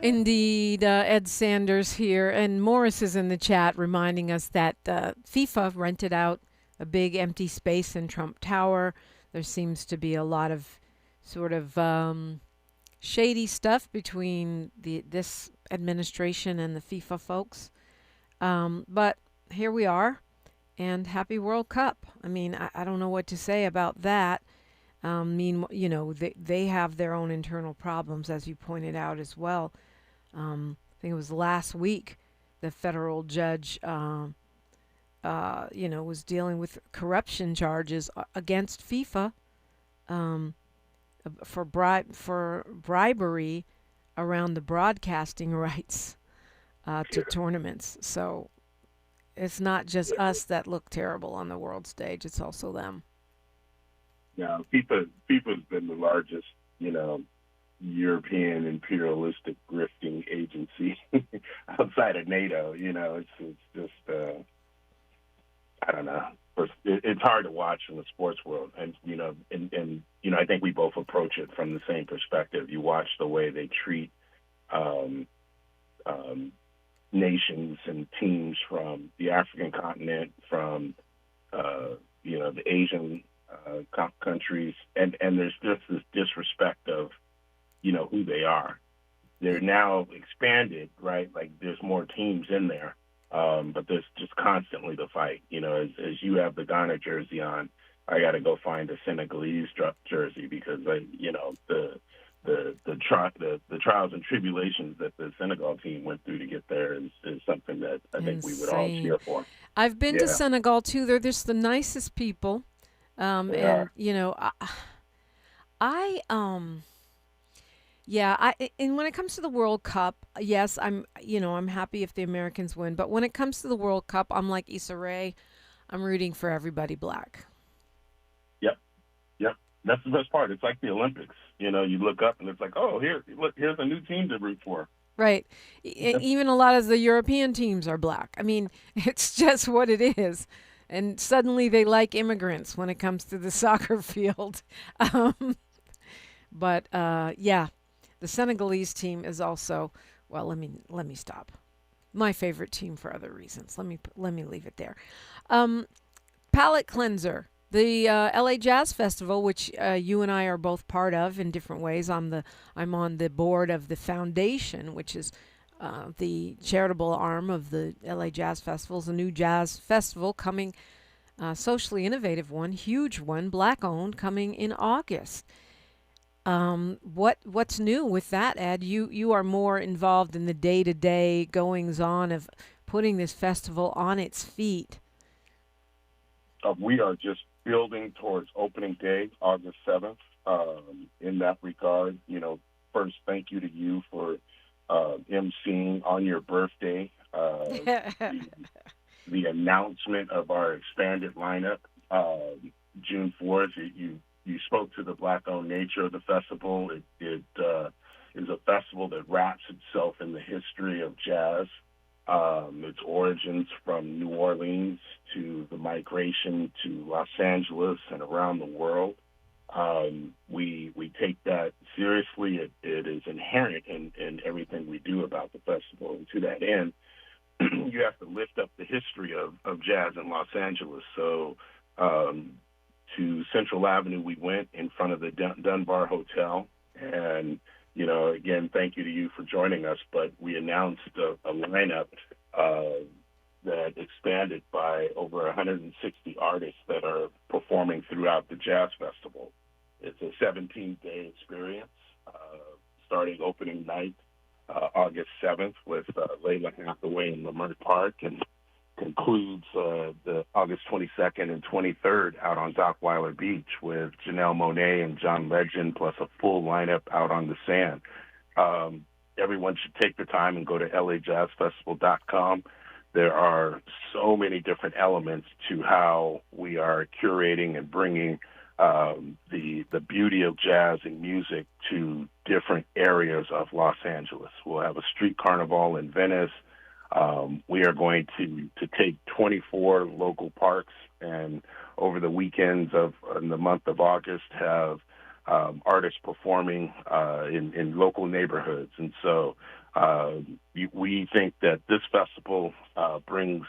Indeed, Ed Sanders here, and Morris is in the chat reminding us that FIFA rented out a big empty space in Trump Tower. There seems to be a lot of sort of shady stuff between this administration and the FIFA folks. But here we are, and happy World Cup. I mean, I don't know what to say about that. They have their own internal problems, as you pointed out as well. I think it was last week the federal judge, was dealing with corruption charges against FIFA for bribery around the broadcasting rights to tournaments. So it's not just us that look terrible on the world stage; it's also them. Yeah, FIFA's been the largest, European imperialistic grifting agency outside of NATO. It's just I don't know. It's hard to watch in the sports world, and I think we both approach it from the same perspective. You watch the way they treat nations and teams from the African continent, from the Asian countries, and there's just this disrespect of who they are. They're now expanded, right? Like there's more teams in there, but there's just constantly the fight. As you have the Ghana jersey on, I got to go find a Senegalese jersey because the trials and tribulations that the Senegal team went through to get there is something that I think we would all cheer for. I've been to Senegal too. They're just the nicest people. And when it comes to the World Cup, yes, I'm happy if the Americans win. But when it comes to the World Cup, I'm like Issa Rae. I'm rooting for everybody black. Yep. That's the best part. It's like the Olympics. You look up and it's like, oh, here's a new team to root for. Right. Even a lot of the European teams are black. I mean, it's just what it is. And suddenly they like immigrants when it comes to the soccer field. But the Senegalese team is also, well, let me stop. My favorite team for other reasons. Let me leave it there. Palate cleanser, the LA Jazz Festival, which you and I are both part of in different ways. I'm on the board of the foundation, which is the charitable arm of the LA Jazz Festival. Is a new jazz festival coming, socially innovative one, huge one, black owned, coming in August. What's new with that, Ed? You are more involved in the day-to-day goings on of putting this festival on its feet. We are just building towards opening day, August 7th. In that regard, first, thank you to you for emceeing on your birthday the announcement of our expanded lineup, June 4th. You spoke to the black-owned nature of the festival. It is a festival that wraps itself in the history of jazz, its origins from New Orleans to the migration to Los Angeles and around the world. We take that seriously. It is inherent in everything we do about the festival. And to that end, you have to lift up the history of jazz in Los Angeles. So to Central Avenue we went in front of the Dunbar Hotel. And, again, thank you to you for joining us. But we announced a lineup that expanded by over 160 artists that are performing throughout the Jazz Festival. It's a 17-day experience, starting opening night, August 7th, with Layla Hathaway in Lamert Park, and concludes the August 22nd and 23rd out on Dockweiler Beach with Janelle Monáe and John Legend, plus a full lineup out on the sand. Everyone should take the time and go to lajazzfestival.com. There are so many different elements to how we are curating and bringing the beauty of jazz and music to different areas of Los Angeles. We'll have a street carnival in Venice. We are going to take 24 local parks, and over the weekends in the month of August have artists performing in local neighborhoods. And so we think that this festival brings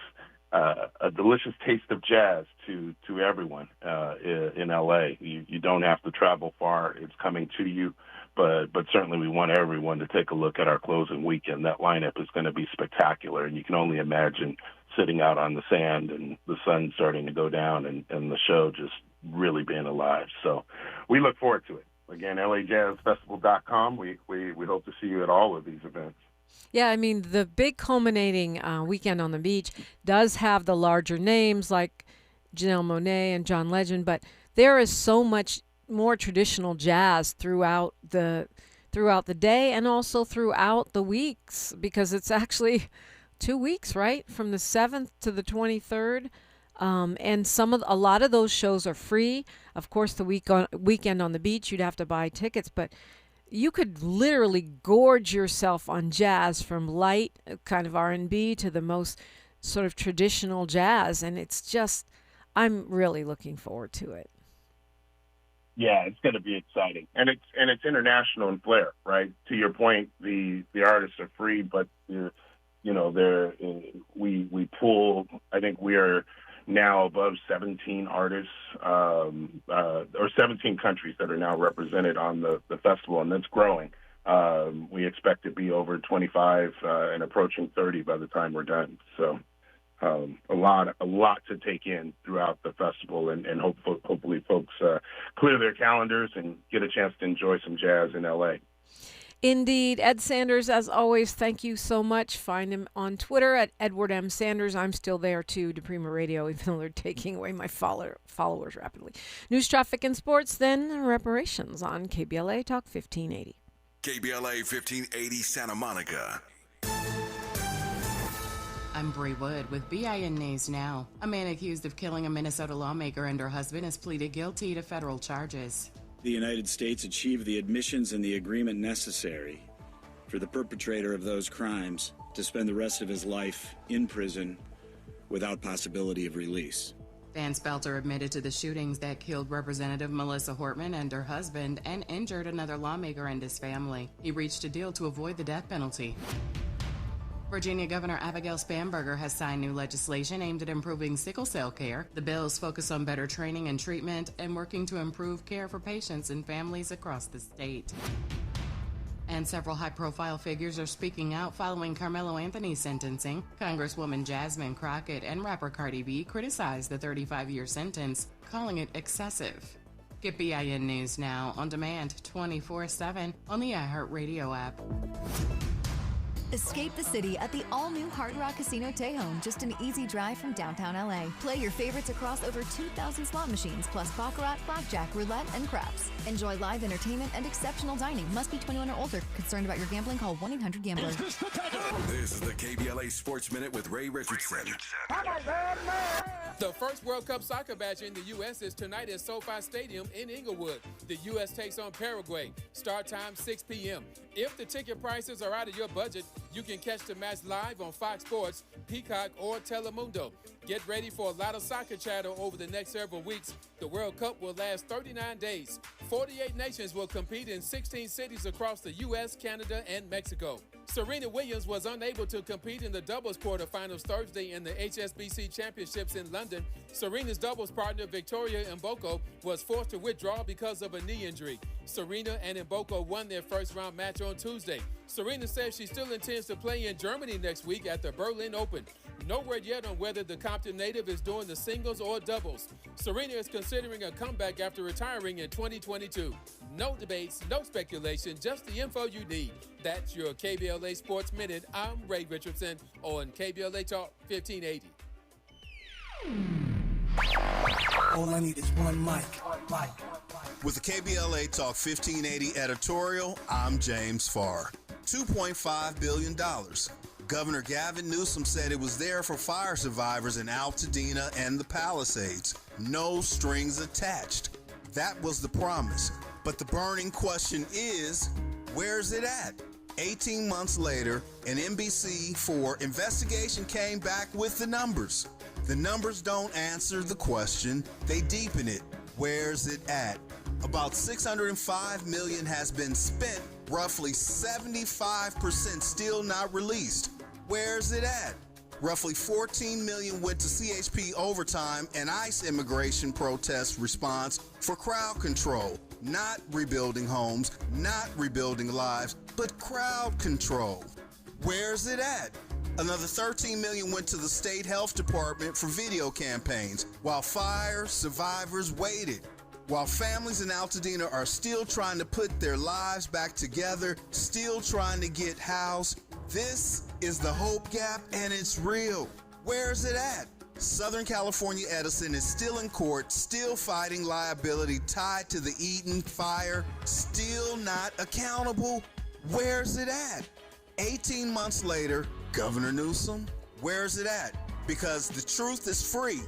a delicious taste of jazz to everyone in LA. You don't have to travel far. It's coming to you but certainly we want everyone to take a look at our closing weekend. That lineup is going to be spectacular, and you can only imagine sitting out on the sand and the sun starting to go down and the show just really being alive. So we look forward to it. Again, LAJazzFestival.com. We hope to see you at all of these events. Yeah, I mean, the big culminating weekend on the beach does have the larger names like Janelle Monáe and John Legend, but there is so much more traditional jazz throughout the day and also throughout the weeks, because it's actually 2 weeks, right? From the 7th to the 23rd. And a lot of those shows are free. Of course, the weekend on the beach, you'd have to buy tickets, but you could literally gorge yourself on jazz, from light kind of R&B to the most sort of traditional jazz. And it's just, I'm really looking forward to it. Yeah, it's going to be exciting, and it's international in flair, right? To your point, the artists are free, but we pull. I think we are now above 17 artists or 17 countries that are now represented on the festival, and that's growing. We expect to be over 25 and approaching 30 by the time we're done. So a lot to take in throughout the festival, and hopefully folks clear their calendars and get a chance to enjoy some jazz in LA. Indeed. Ed Sanders, as always, thank you so much. Find him on Twitter at Edward M. Sanders. I'm still there, too, Deprima Radio, even though they're taking away my followers rapidly. News, traffic, and sports, then reparations on KBLA Talk 1580. KBLA 1580 Santa Monica. I'm Bree Wood with BIN News Now. A man accused of killing a Minnesota lawmaker and her husband has pleaded guilty to federal charges. The United States achieved the admissions and the agreement necessary for the perpetrator of those crimes to spend the rest of his life in prison without possibility of release. Van Spelter admitted to the shootings that killed Representative Melissa Hortman and her husband and injured another lawmaker and his family. He reached a deal to avoid the death penalty. Virginia Governor Abigail Spanberger has signed new legislation aimed at improving sickle cell care. The bills focus on better training and treatment and working to improve care for patients and families across the state. And several high-profile figures are speaking out following Carmelo Anthony's sentencing. Congresswoman Jasmine Crockett and rapper Cardi B criticized the 35-year sentence, calling it excessive. Get BIN News Now on demand 24/7 on the iHeartRadio app. Escape the city at the all-new Hard Rock Casino Tejon, just an easy drive from downtown LA. Play your favorites across over 2,000 slot machines, plus baccarat, blackjack, roulette, and craps. Enjoy live entertainment and exceptional dining. Must be 21 or older. Concerned about your gambling? Call 1-800-GAMBLER. This is the KBLA Sports Minute with Ray Richardson. The first World Cup soccer match in the U.S. is tonight at SoFi Stadium in Inglewood. The U.S. takes on Paraguay. Start time 6 p.m. If the ticket prices are out of your budget, you can catch the match live on Fox Sports, Peacock, or Telemundo. Get ready for a lot of soccer chatter over the next several weeks. The World Cup will last 39 days. 48 nations will compete in 16 cities across the U.S., Canada, and Mexico. Serena Williams was unable to compete in the doubles quarterfinals Thursday in the HSBC Championships in London. Serena's doubles partner, Victoria Mboko, was forced to withdraw because of a knee injury. Serena and Mboko won their first-round match on Tuesday. Serena says she still intends to play in Germany next week at the Berlin Open. No word yet on whether the Compton native is doing the singles or doubles. Serena is considering a comeback after retiring in 2022. No debates, no speculation, just the info you need. That's your KBLA Sports Minute. I'm Ray Richardson on KBLA Talk 1580. All I need is one mic. With the KBLA Talk 1580 editorial, I'm James Farr. $2.5 billion. Governor Gavin Newsom said it was there for fire survivors in Altadena and the Palisades. No strings attached. That was the promise. But the burning question is, where's it at? 18 months later, an NBC4 investigation came back with the numbers. The numbers don't answer the question, they deepen it. Where's it at? About $605 million has been spent, roughly 75% still not released. Where's it at? Roughly $14 million went to CHP overtime and ICE immigration protest response for crowd control. not rebuilding homes, not rebuilding lives, but crowd control. Where's it at? Another $13 million went to the state health department for video campaigns, while fire survivors waited. While families in Altadena are still trying to put their lives back together, still trying to get housed, this is the hope gap, and it's real. Where's it at? Southern California Edison is still in court, still fighting liability tied to the Eaton fire, still not accountable. Where's it at? 18 months later, Governor Newsom, where's it at? Because the truth is free,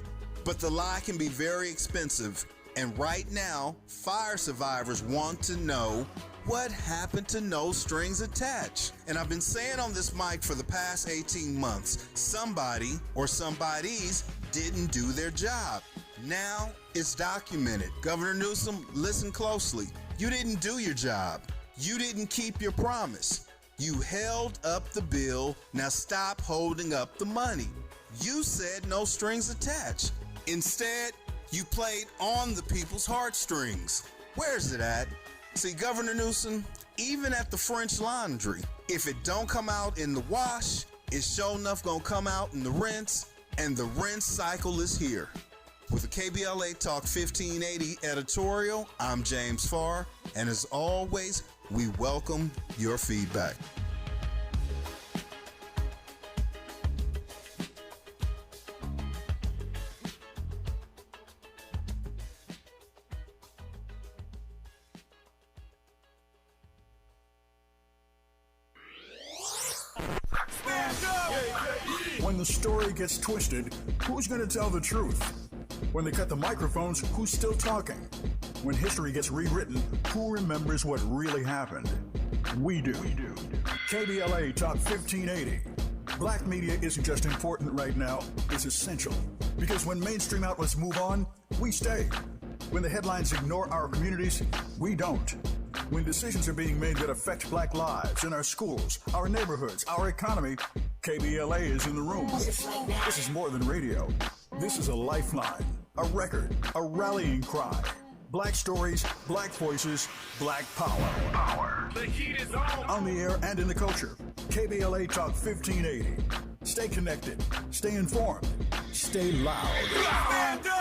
but the lie can be very expensive. And right now, fire survivors want to know what happened to no strings attached. And I've been saying on this mic for the past 18 months, somebody or somebodies didn't do their job. Now it's documented. Governor Newsom, listen closely. You didn't do your job. You didn't keep your promise. You held up the bill. Now stop holding up the money. You said no strings attached. Instead, you played on the people's heartstrings. Where's it at? See, Governor Newsom, even at the French Laundry, if it don't come out in the wash, it's sure enough gonna come out in the rinse, and the rinse cycle is here. With the KBLA Talk 1580 editorial, I'm James Farr, and as always, we welcome your feedback. When the story gets twisted, who's going to tell the truth? When they cut the microphones, who's still talking? When history gets rewritten, who remembers what really happened? We do. KBLA Talk 1580. Black media isn't just important right now, it's essential. Because when mainstream outlets move on, we stay. When the headlines ignore our communities, we don't. When decisions are being made that affect black lives in our schools, our neighborhoods, our economy, KBLA is in the room. This is more than radio. This is a lifeline, a record, a rallying cry. Black stories, black voices, black power. The heat is on the air and in the culture. KBLA Talk 1580. Stay connected, stay informed, stay loud. Stand up!